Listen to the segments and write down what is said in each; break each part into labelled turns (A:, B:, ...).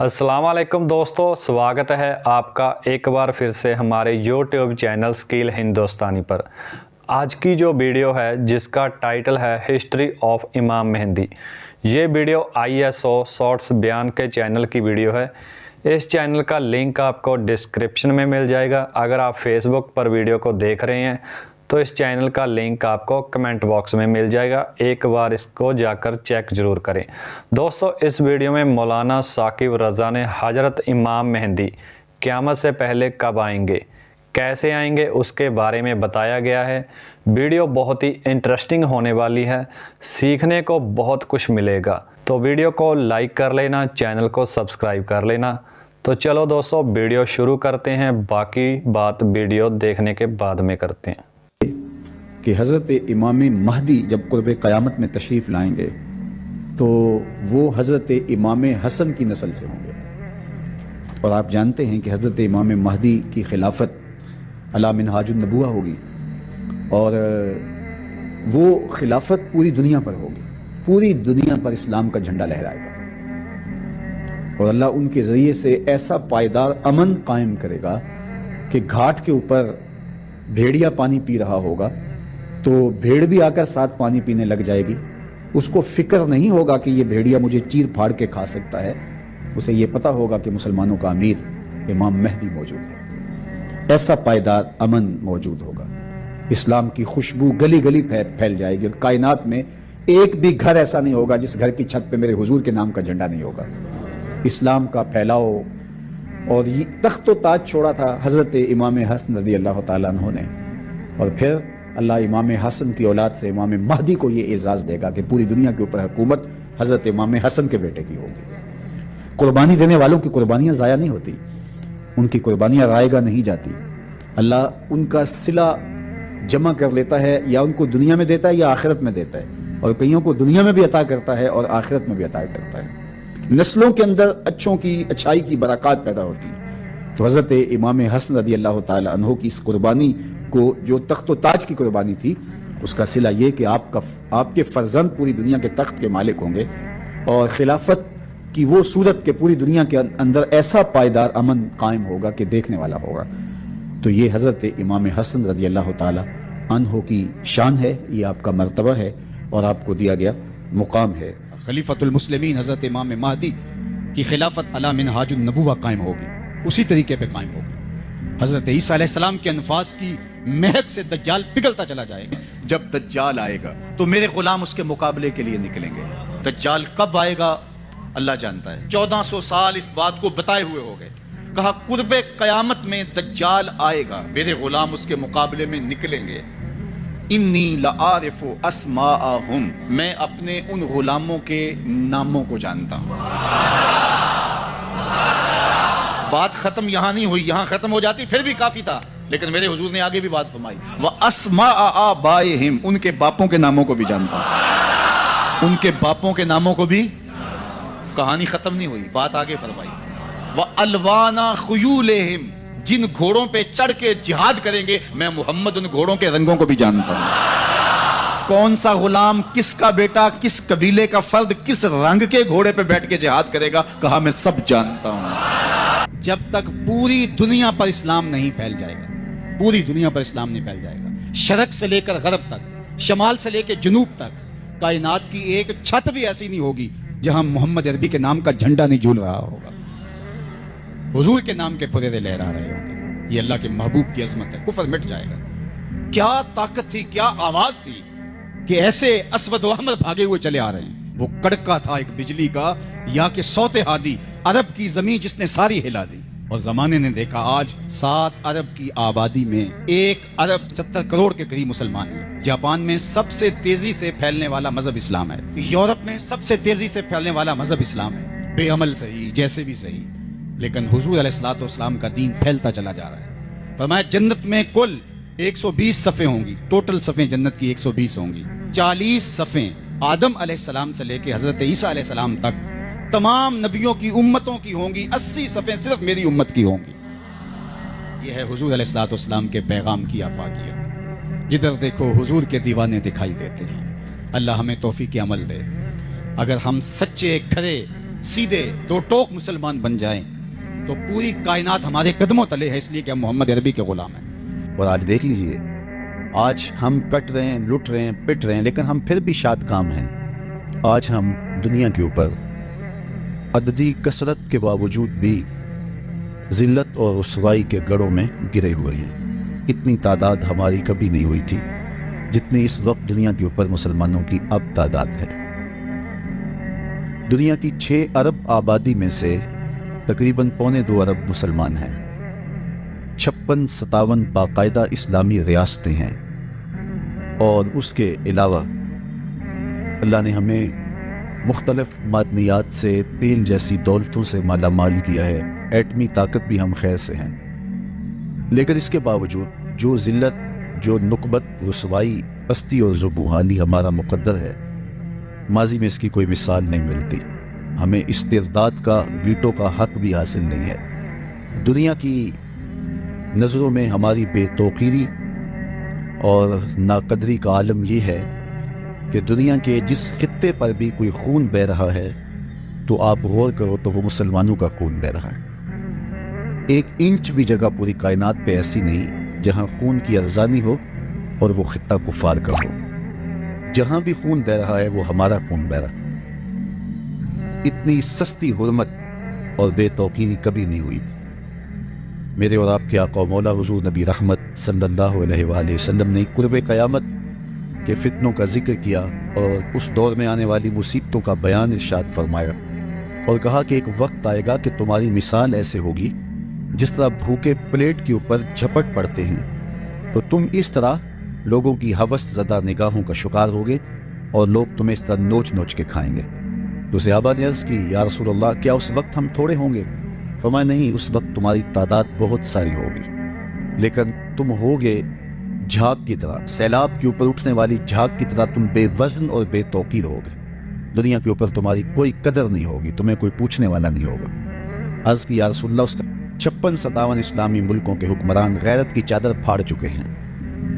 A: अस्सलाम वालेकुम दोस्तों, स्वागत है आपका एक बार फिर से हमारे यूट्यूब चैनल स्किल हिंदुस्तानी पर। आज की जो वीडियो है जिसका टाइटल है हिस्ट्री ऑफ इमाम मेहंदी, ये वीडियो ISO शॉर्ट्स बयान के चैनल की वीडियो है। इस चैनल का लिंक आपको डिस्क्रिप्शन में मिल जाएगा। अगर आप फेसबुक पर वीडियो को देख रहे हैं तो इस चैनल का लिंक आपको कमेंट बॉक्स में मिल जाएगा, एक बार इसको जाकर चेक ज़रूर करें। दोस्तों, इस वीडियो में मौलाना साकिब रज़ा ने हज़रत इमाम मेहंदी क़यामत से पहले कब आएंगे, कैसे आएंगे, उसके बारे में बताया गया है। वीडियो बहुत ही इंटरेस्टिंग होने वाली है, सीखने को बहुत कुछ मिलेगा। तो वीडियो को लाइक कर लेना, चैनल को सब्सक्राइब कर लेना। तो चलो दोस्तों, वीडियो शुरू करते हैं, बाकी बात वीडियो देखने के बाद में करते हैं।
B: कि हज़रत इमाम महदी जब क़ुर्ब क़यामत में तशरीफ़ लाएंगे तो वो हज़रत इमाम हसन की नस्ल से होंगे। और आप जानते हैं कि हज़रत इमाम महदी की खिलाफत अला मिनहाजुन नबुव्वा होगी और वो खिलाफत पूरी दुनिया पर होगी, पूरी दुनिया पर इस्लाम का झंडा लहराएगा और अल्लाह उनके ज़रिए से ऐसा पायदार अमन कायम करेगा कि घाट के ऊपर भेड़िया पानी पी रहा होगा तो भेड़ भी आकर साथ पानी पीने लग जाएगी। उसको फिक्र नहीं होगा कि ये भेड़िया मुझे चीर फाड़ के खा सकता है, उसे ये पता होगा कि मुसलमानों का अमीर इमाम मेहदी मौजूद है। ऐसा पायदार अमन मौजूद होगा, इस्लाम की खुशबू गली गली फैल जाएगी और कायनात में एक भी घर ऐसा नहीं होगा जिस घर की छत पे मेरे हुजूर के नाम का झंडा नहीं होगा। इस्लाम का फैलाव और ये तख्त व ताज छोड़ा था हज़रत इमाम हसन रज़ी अल्लाह ताला अन्हु ने, और फिर अल्लाह इमाम हसन की औलाद से इमाम महदी को ये एजाज़ देगा कि पूरी दुनिया के ऊपर हुकूमत हज़रत इमाम हसन के बेटे की होगी। कुर्बानी देने वालों की कुर्बानियाँ ज़ाया नहीं होती, उनकी कुर्बानियाँ रायगा नहीं जाती। अल्लाह उनका सिला जमा कर लेता है, या उनको दुनिया में देता है या आखिरत में देता है, और कईयों को दुनिया में भी अता करता है और आखिरत में भी अता करता है। नस्लों के अंदर अच्छों की अच्छाई की बरक़ात पैदा होती है। तो हज़रत इमाम हसन रज़ी अल्लाह ताला अन्हु की इस कुर्बानी को, जो तख्त व ताज की कुर्बानी थी, उसका सिला ये कि आपके फर्जंद पूरी दुनिया के तख्त के मालिक होंगे और खिलाफत की वो सूरत के पूरी दुनिया के अंदर ऐसा पायदार अमन कायम होगा कि देखने वाला होगा। तो ये हज़रत इमाम हसन रज़ी अल्लाह ताला अन्हु की शान है, ये आपका मर्तबा है और आपको दिया गया मुकाम है।
C: खलीफतुल मुस्लिमीन हज़रत इमाम महदी की खिलाफत अला मिनहाजुन नबुव्वा कायम होगी, उसी तरीके पे कायम होगी। हज़रत ईसा अलैहिस्सलाम के अनफास की महक से दज्जाल पिघलता चला जाएगा।
D: जब दज्जाल आएगा तो मेरे गुलाम उसके मुकाबले के लिए निकलेंगे। दज्जाल कब आएगा अल्लाह जानता है। 1400 साल इस बात को बताए हुए हो गए। कहा कुर्बे कयामत में दज्जाल आएगा, मेरे गुलाम उसके मुकाबले में निकलेंगे। इन्नी लआरिफु अस्माअहुम, मैं अपने उन गुलामों के नामों को जानता हूं। बात खत्म यहां नहीं हुई, यहां खत्म हो जाती फिर भी काफी था, लेकिन मेरे हुजूर ने आगे भी बात फरमाई। व अस्मा आबाइहिम, उनके बापों के नामों को भी जानता हूं, उनके बापों के नामों को भी। कहानी खत्म नहीं हुई, बात आगे फरमाई। व अलवाना खुयूलहिम, जिन घोड़ों पे चढ़ के जिहाद करेंगे मैं मोहम्मद उन घोड़ों के रंगों को भी जानता हूं। कौन सा गुलाम, किसका बेटा, किस कबीले का फर्द किस रंग के घोड़े पे बैठ के जिहाद करेगा, कहा मैं सब जानता हूं।
C: जब तक पूरी दुनिया पर इस्लाम नहीं फैल जाएगा, पूरी दुनिया पर इस्लाम नहीं फैल जाएगा, शरक से लेकर गरब तक, शमाल से लेकर जनूब तक, कायनात की एक छत भी ऐसी नहीं होगी जहां मोहम्मद अरबी के नाम का झंडा नहीं झूल रहा होगा, हुजूर के नाम के फुरेरे लहरा रहे होंगे। ये अल्लाह के महबूब की अजमत है। कुफर मिट जाएगा। क्या ताकत थी, क्या आवाज थी कि ऐसे असवद व अहमर भागे हुए चले आ रहे हैं। वो कड़का था एक बिजली का, या कि सौते हादी, अरब की जमीन जिसने सारी हिला दी। और जमाने ने देखा आज 7 अरब की आबादी में 1 अरब 70 करोड़ के करीब मुसलमान हैं। जापान में सबसे तेजी से फैलने वाला मजहब इस्लाम है। यूरोप में सबसे तेजी से फैलने वाला मजहब इस्लाम है। बेअमल सही, जैसे भी सही, लेकिन हुजूर अलैहिस्सलाम का दीन फैलता चला जा रहा है। फरमाया जन्नत में कुल 120 सफ़े होंगी, टोटल सफ़े जन्नत की 120 होंगी। 40 सफ़े आदम अलैहिस्सलाम से लेके हज़रत ईसा अलैहिस्सलाम तक तमाम नबियों की उम्मतों की होंगी। 80 सफ़े सिर्फ मेरी उम्मत की होंगी। यह है हुजूर अलैहिस्सलाम के पैगाम की आफाकियत। जिधर देखो हुजूर के दीवाने दिखाई देते हैं। अल्लाह हमें तौफीक अमल दे। अगर हम सच्चे खरे सीधे दो टोक मुसलमान बन जाएं तो पूरी कायनात हमारे कदमों तले है, इसलिए कि हम मोहम्मद अरबी के गुलाम हैं।
B: और आज देख लीजिए, आज हम कट रहे हैं, लुट रहे हैं, पिट रहे हैं, लेकिन हम फिर भी शाद काम हैं। आज हम दुनिया के ऊपर अददी कसरत के बावजूद भी जिल्लत और रुसवाई के गढ़ों में गिरे हुए हैं। इतनी तादाद हमारी कभी नहीं हुई थी जितनी इस वक्त दुनिया के ऊपर मुसलमानों की अब तादाद है। दुनिया की 6 अरब आबादी में से तकरीबन 1.25 अरब मुसलमान हैं। 56-57 बाकायदा इस्लामी रियासतें हैं और उसके अलावा अल्लाह ने हमें मुख्तलिफ मादनियात से, तेल जैसी दौलतों से माला माल किया है। एटमी ताकत भी हम खैर से हैं, लेकिन इसके बावजूद जो जिल्लत, जो नुकबत, रुसवाई, पस्ती और ज़ुबूहानी हमारा मुक़द्दर है, माजी में इसकी कोई मिसाल नहीं मिलती। हमें इस्तिरदाद का, वीटो का हक भी हासिल नहीं है। दुनिया की नज़रों में हमारी बेतौकीरी और नाकदरी का आलम ये है कि दुनिया के जिस खित्ते पर भी कोई खून बह रहा है तो आप गौर करो तो वो मुसलमानों का खून बह रहा है। 1 इंच भी जगह पूरी कायनात पे ऐसी नहीं जहां खून की अर्जानी हो और वो खित्ता कुफार का हो। जहां भी खून बह रहा है वो हमारा खून बह रहा है। इतनी सस्ती हुर्मत और बेतौकीरी कभी नहीं हुई थी। मेरे और आपके आका मौला हुजूर नबी रहमत सल्लल्लाहु अलैहि वसल्लम ने कुर्ब क़यामत के फितनों का जिक्र किया और उस दौर में आने वाली मुसीबतों का बयान इरशाद फरमाया और कहा कि एक वक्त आएगा कि तुम्हारी मिसाल ऐसे होगी जिस तरह भूखे प्लेट के ऊपर झपट पड़ते हैं, तो तुम इस तरह लोगों की हवस ज़दा निगाहों का शिकार होगे और लोग तुम्हें इस तरह नोच नोच के खाएंगे। तो सहाबा ने अर्ज़ की, या रसूल अल्लाह, क्या उस वक्त हम थोड़े होंगे? फरमाया, नहीं, उस वक्त तुम्हारी तादाद बहुत सारी होगी, लेकिन तुम होगे झाग की तरह, सैलाब के ऊपर उठने वाली झाग की तरह तुम बेवजन और बेतौकीर होगे। दुनिया के ऊपर तुम्हारी कोई कदर नहीं होगी, तुम्हें कोई पूछने वाला नहीं होगा। अर्ज़ की, या रसूल अल्लाह, उसका 56-57 इस्लामी मुल्कों के हुक्मरान गैरत की चादर फाड़ चुके हैं।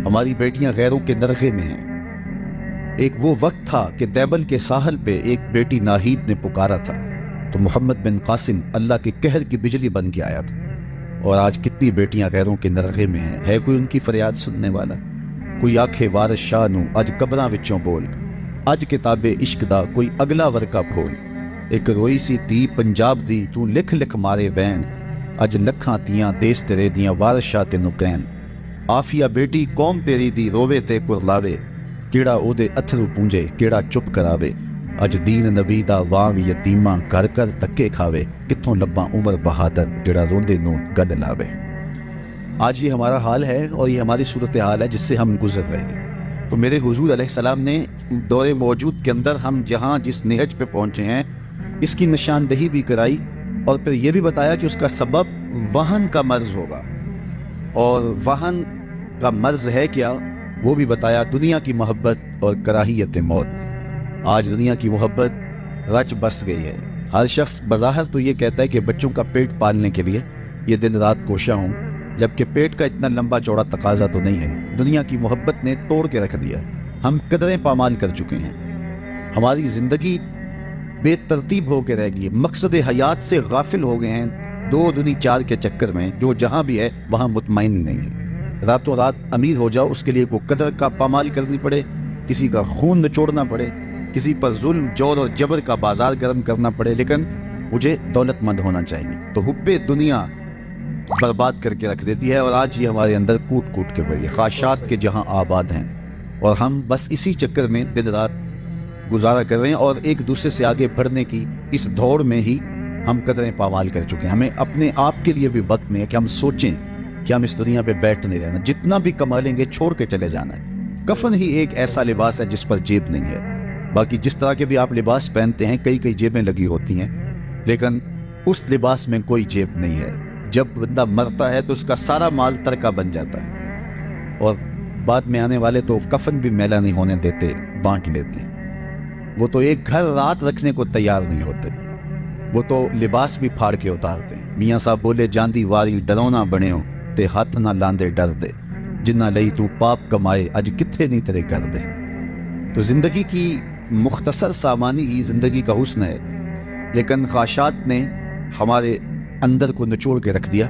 B: हमारी बेटियां गैरों के नरखे में हैं। एक वो वक्त था कि दैबल के साहल पे एक बेटी नाहीद ने पुकारा था तो मोहम्मद बिन कासिम अल्लाह के कहर की बिजली बन के आया था। और आज कितनी बेटियां गैरों के नरखे में हैं। है कोई उनकी फरियाद सुनने वाला? कोई आखे वारिस शाह नू अज कबरां विचों बोल, अज किताबे इश्क दा कोई अगला वर्का खोल। एक रोई सी धी पंजाब दी तू लिख लिख मारे बैन, अज लखां तियां देस तेरे दियां वारिस शाह तेनू कहन। आफिया बेटी कौम तेरी दी रोवे ते कुरलावे, केड़ा ओदे अथरू पूंजे केड़ा चुप करावे। अज दीन नबी दा वांग यतीमा कर कर धक्के खावे, कित्थों लब्बां उमर बहादुर जेड़ा रोंदे नू गल लावे। आज ये हमारा हाल है और ये हमारी सूरत हाल है जिससे हम गुजर रहे हैं। तो मेरे हुजूर अलैहिस्सलाम ने दौरे मौजूद के अंदर हम जहाँ जिस निहज पे पहुँचे हैं इसकी निशानदही भी कराई और फिर ये भी बताया कि उसका सबब वहन का मर्ज होगा। और वहन का मर्ज है क्या, वो भी बताया, दुनिया की मोहब्बत और कराहियत मौत। आज दुनिया की मोहब्बत रच बस गई है। हर शख्स बज़ाहिर तो ये कहता है कि बच्चों का पेट पालने के लिए ये दिन रात कोशा हूँ, जबकि पेट का इतना लंबा चौड़ा तकाजा तो नहीं है। दुनिया की मोहब्बत ने तोड़ के रख दिया। हम कदरें पामाल कर चुके हैं। हमारी ज़िंदगी बेतरतीब होकर रह गई है। मकसद हयात से गाफिल हो गए हैं 2 दूनी 4 के चक्कर में। जो जहाँ भी है वहाँ मुतमईन नहीं है। रातों रात अमीर हो जाओ, उसके लिए को कदर का पामाल करनी पड़े, किसी का खून निचोड़ना पड़े, किसी पर जुल्म जोर और जबर का बाजार गर्म करना पड़े, लेकिन मुझे दौलतमंद होना चाहिए। तो हुब्बे दुनिया बर्बाद करके रख देती है और आज ये हमारे अंदर कूट कूट के भरी ख्वाहिशात के जहां आबाद हैं और हम बस इसी चक्कर में दिन रात गुजारा कर रहे हैं और एक दूसरे से आगे बढ़ने की इस दौड़ में ही हम कदरें पामाल कर चुके हैं। हमें अपने आप के लिए भी वक्त नहीं है कि हम सोचें कि हम इस दुनिया पे बैठ नहीं रहना, जितना भी कमा लेंगे छोड़ के चले जाना है। कफन ही एक ऐसा लिबास है जिस पर जेब नहीं है। बाकी जिस तरह के भी आप लिबास पहनते हैं कई कई जेबें लगी होती हैं, लेकिन उस लिबास में कोई जेब नहीं है। जब बंदा मरता है तो उसका सारा माल तरका बन जाता है और बाद में आने वाले तो कफन भी मैला नहीं होने देते, बांट लेते हैं। वो तो एक घर रात रखने को तैयार नहीं होते, वो तो लिबास भी फाड़ के उतारते हैं। मियाँ साहब बोले, जांदी वारी डरौना बने हो ते हाथ ना लांदे डर दे, जिन्ना लई तू पाप कमाए अज किथे नहीं तेरे कर दे। तो जिंदगी की मुख्तसर सामानी ही जिंदगी का हुस्न है لیکن خواہشات نے ہمارے اندر کو نچوڑ کے رکھ دیا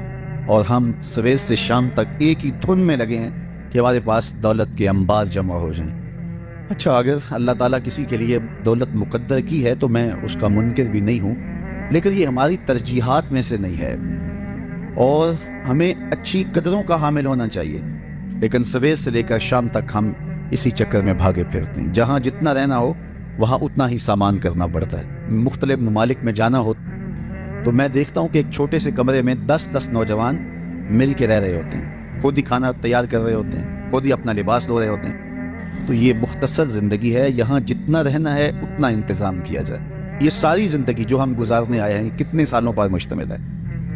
B: اور ہم صبح سے شام تک ایک ہی دھن میں لگے ہیں کہ ہمارے پاس دولت کے انبار جمع ہو جائیں۔ اچھا، اگر اللہ تعالیٰ کسی کے لیے دولت مقدر کی ہے تو میں اس کا منکر بھی نہیں ہوں، لیکن یہ ہماری ترجیحات میں سے نہیں ہے اور ہمیں اچھی قدروں کا حامل ہونا چاہیے، لیکن صبح سے لے کر شام تک ہم اسی چکر میں بھاگے پھرتے ہیں۔ جہاں جتنا رہنا ہو وہاں اتنا ہی سامان کرنا پڑتا ہے۔ مختلف ممالک میں جانا ہو تو میں دیکھتا ہوں کہ ایک چھوٹے سے کمرے میں 10 نوجوان مل کے رہ رہے ہوتے ہیں، خود ہی کھانا تیار کر رہے ہوتے ہیں، خود ہی اپنا لباس دھو رہے ہوتے ہیں۔ تو یہ مختصر زندگی ہے، یہاں جتنا رہنا ہے اتنا انتظام کیا جائے۔ یہ ساری زندگی جو ہم گزارنے آئے ہیں کتنے سالوں پر مشتمل ہے؟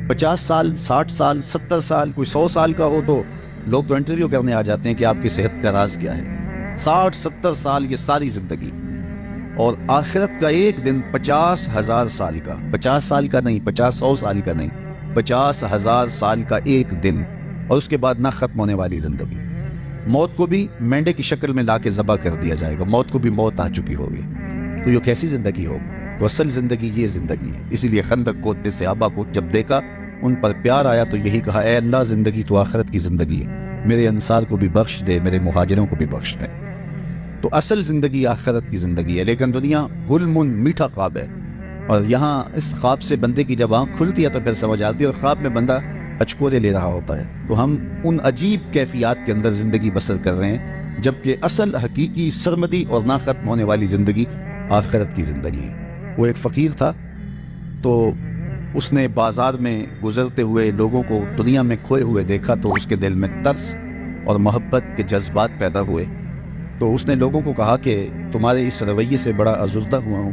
B: 50 سال، 60 سال، 70 سال، کوئی 100 سال کا ہو تو لوگ تو انٹرویو کرنے آ جاتے ہیں کہ آپ کی صحت کا راز کیا ہے۔ 60-70 سال یہ ساری زندگی، اور آخرت کا ایک دن 50,000 سال کا، 50 سال کا نہیں، 50-100 سال کا نہیں، 50,000 سال کا ایک دن، اور اس کے بعد نہ ختم ہونے والی زندگی۔ موت کو بھی مینڈے کی شکل میں لا کے ذبح کر دیا جائے گا، موت کو بھی موت آ چکی ہوگی، تو یہ کیسی زندگی ہوگی؟ تو اصل زندگی یہ زندگی ہے۔ اسی لیے خندق کو، صحابہ کو جب دیکھا ان پر پیار آیا تو یہی کہا، اے اللہ زندگی تو آخرت کی زندگی ہے، میرے انصار کو بھی بخش دے، میرے مہاجروں کو بھی بخش دے۔ تو اصل زندگی آخرت کی زندگی ہے، لیکن دنیا حلم میٹھا خواب ہے، اور یہاں اس خواب سے بندے کی جب آنکھ کھلتی ہے تو پھر سمجھ آتی ہے، اور خواب میں بندہ اچکورے لے رہا ہوتا ہے۔ تو ہم ان عجیب کیفیات کے اندر زندگی بسر کر رہے ہیں، جبکہ اصل حقیقی سرمدی اور نہ ختم ہونے والی زندگی آخرت کی زندگی ہے۔ وہ ایک فقیر تھا، تو اس نے بازار میں گزرتے ہوئے لوگوں کو دنیا میں کھوئے ہوئے دیکھا تو اس کے دل میں ترس اور محبت کے جذبات پیدا ہوئے۔ تو اس نے لوگوں کو کہا کہ تمہارے اس رویے سے بڑا ازردہ ہوا ہوں،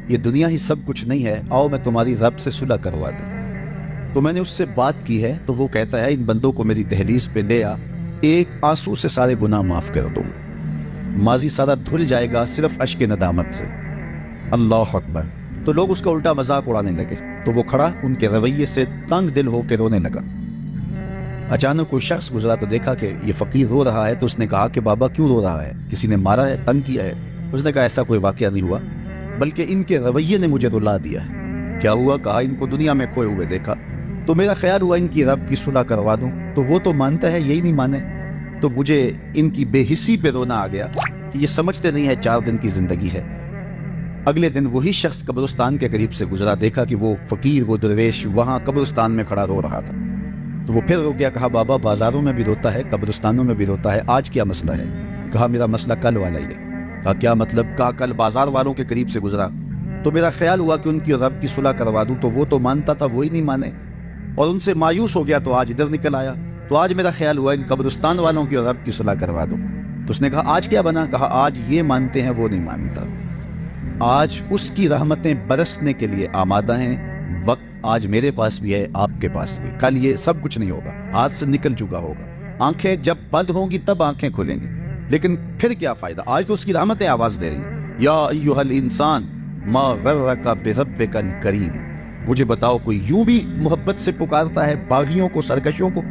B: یہ دنیا ہی سب کچھ نہیں ہے، آؤ میں تمہاری رب سے صلح کروا دوں۔ تو میں نے اس سے بات کی ہے تو وہ کہتا ہے ان بندوں کو میری دہلیز پہ لے آ، ایک آنسو سے سارے گناہ معاف کر دوں، ماضی سارا دھل جائے گا صرف اشک ندامت سے۔ اللہ اکبر۔ تو لوگ اس کا الٹا مذاق اڑانے لگے، تو وہ کھڑا ان کے رویے سے تنگ دل ہو کے رونے لگا۔ اچانک کوئی شخص گزرا تو دیکھا کہ یہ فقیر رو رہا ہے، تو اس نے کہا کہ بابا کیوں رو رہا ہے؟ کسی نے مارا ہے، تنگ کیا ہے؟ اس نے کہا ایسا کوئی واقعہ نہیں ہوا، بلکہ ان کے رویے نے مجھے رلا دیا ہے۔ کیا ہوا؟ کہا ان کو دنیا میں کھوئے ہوئے دیکھا تو میرا خیال ہوا ان کی رب کی صلح کروا دوں، تو وہ تو مانتا ہے، یہی نہیں مانے، تو مجھے ان کی بے حسی پہ رونا آ گیا کہ یہ سمجھتے نہیں ہے 4 دن کی زندگی ہے۔ اگلے دن وہی شخص قبرستان کے قریب سے گزرا، دیکھا کہ وہ فقیر، وہ درویش وہاں قبرستان میں کھڑا رو رہا تھا، تو وہ پھر رو گیا۔ کہا بابا بازاروں میں بھی روتا ہے، قبرستانوں میں بھی روتا ہے، آج کیا مسئلہ ہے؟ کہا میرا مسئلہ کل والا ہی ہے۔ کہا کیا مطلب؟ کہا کل بازار والوں کے قریب سے گزرا تو میرا خیال ہوا کہ ان کی رب کی صلح کروا دوں، تو وہ تو مانتا تھا، وہی نہیں مانے، اور ان سے مایوس ہو گیا تو آج ادھر نکل آیا، تو آج میرا خیال ہوا ان قبرستان والوں کی رب کی صلح کروا دوں۔ تو اس نے کہا آج کیا بنا؟ کہا آج یہ مانتے ہیں، وہ نہیں مانتا، آج اس کی رحمتیں برسنے کے لیے آمادہ ہیں، وقت آج میرے پاس بھی ہے، آپ کے پاس بھی، کل یہ سب کچھ نہیں ہوگا، ہاتھ سے نکل چکا ہوگا، آنکھیں جب بند ہوں گی تب آنکھیں کھلیں گی، لیکن پھر کیا فائدہ؟ آج تو اس کی رحمتیں آواز دے رہی ہیں، یا ایھا الانسان ما غرک بربک الکریم۔ مجھے بتاؤ کوئی یوں بھی محبت سے پکارتا ہے باغیوں کو، سرکشوں کو؟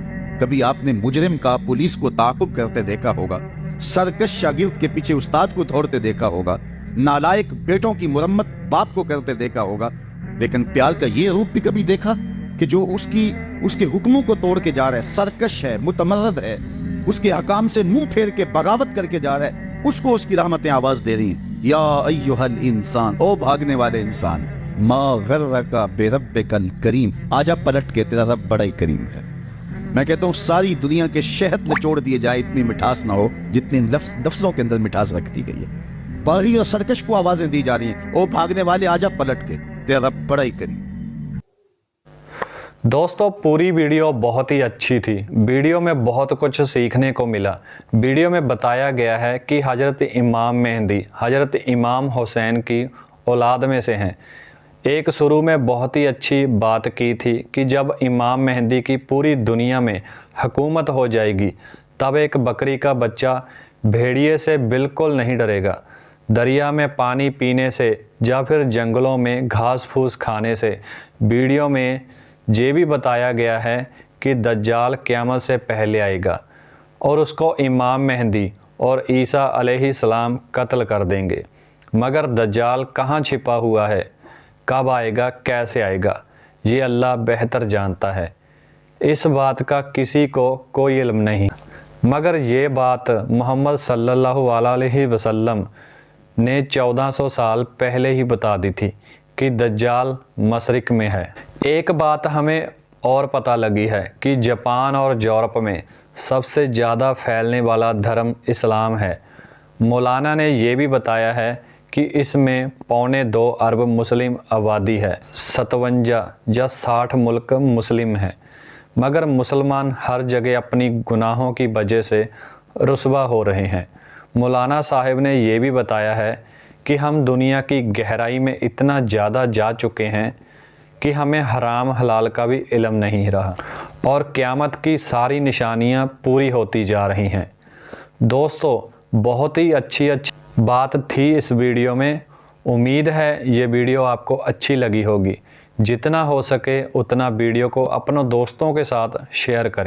B: کبھی آپ نے مجرم کا پولیس کو تعاقب کرتے دیکھا ہوگا، سرکش شاگرد کے پیچھے استاد کو دوڑتے دیکھا ہوگا، نالائق بیٹوں کی مرمت باپ کو کرتے دیکھا ہوگا، لیکن پیار کا یہ روپ بھی کبھی دیکھا کہ جو اس کے حکموں کو توڑ کے جا رہا ہے، سرکش ہے، متمرد ہے، اس کے احکام سے منہ پھیر کے بغاوت کر کے جا رہا ہے، اس کو اس کی رحمتیں آواز دے رہی ہیں، یا ایھا الانسان، او بھاگنے والے انسان، ما غرک بربک الکریم، آجا پلٹ کے، تیرا رب بڑا ہی کریم ہے۔ میں کہتا ہوں ساری دنیا کے شہد میں چھوڑ دیے جائے، اتنی مٹھاس نہ ہو جتنی لفظوں کے اندر مٹھاس رکھ دی گئی ہے۔ باغی اور سرکش کو آوازیں دی جا رہی ہیں، او بھاگنے والے آجا پلٹ کے، تیرا رب بڑا ہی کریم۔
A: دوستو پوری ویڈیو بہت ہی اچھی تھی، ویڈیو میں بہت کچھ سیکھنے کو ملا۔ ویڈیو میں بتایا گیا ہے کہ حضرت امام مہدی حضرت امام حسین کی اولاد میں سے ہیں۔ ایک شروع میں بہت ہی اچھی بات کی تھی کہ جب امام مہدی کی پوری دنیا میں حکومت ہو جائے گی تب ایک بکری کا بچہ بھیڑیے سے بالکل نہیں ڈرے گا، دریا میں پانی پینے سے یا پھر جنگلوں میں گھاس پھوس کھانے سے۔ ویڈیو میں یہ بھی بتایا گیا ہے کہ دجال قیامت سے پہلے آئے گا اور اس کو امام مہدی اور عیسیٰ علیہ السلام قتل کر دیں گے، مگر دجال کہاں چھپا ہوا ہے؟ कब आएगा, कैसे आएगा, ये अल्लाह बेहतर जानता है। इस बात का किसी को कोई इल्म नहीं, मगर ये बात मोहम्मद सल्लल्लाहु अलैहि वसल्लम ने 1400 साल पहले ही बता दी थी कि दज्जाल मशरिक में है। एक बात हमें और पता लगी है कि जापान और यूरोप में सबसे ज़्यादा फैलने वाला धर्म इस्लाम है। मौलाना ने ये भी बताया है कि इसमें 2.25 अरब मुस्लिम आबादी है, 57 या 60 मुल्क मुस्लिम हैं, मगर मुसलमान हर जगह अपनी गुनाहों की वजह से रुस्वा हो रहे हैं। मौलाना साहब ने ये भी बताया है कि हम दुनिया की गहराई में इतना ज़्यादा जा चुके हैं कि हमें हराम हलाल का भी इल्म नहीं रहा और क़यामत की सारी निशानियां पूरी होती जा रही हैं। दोस्तों, बहुत ही अच्छी बात थी इस वीडियो में। उम्मीद है ये वीडियो आपको अच्छी लगी होगी। जितना हो सके उतना वीडियो को अपनों दोस्तों के साथ शेयर करें।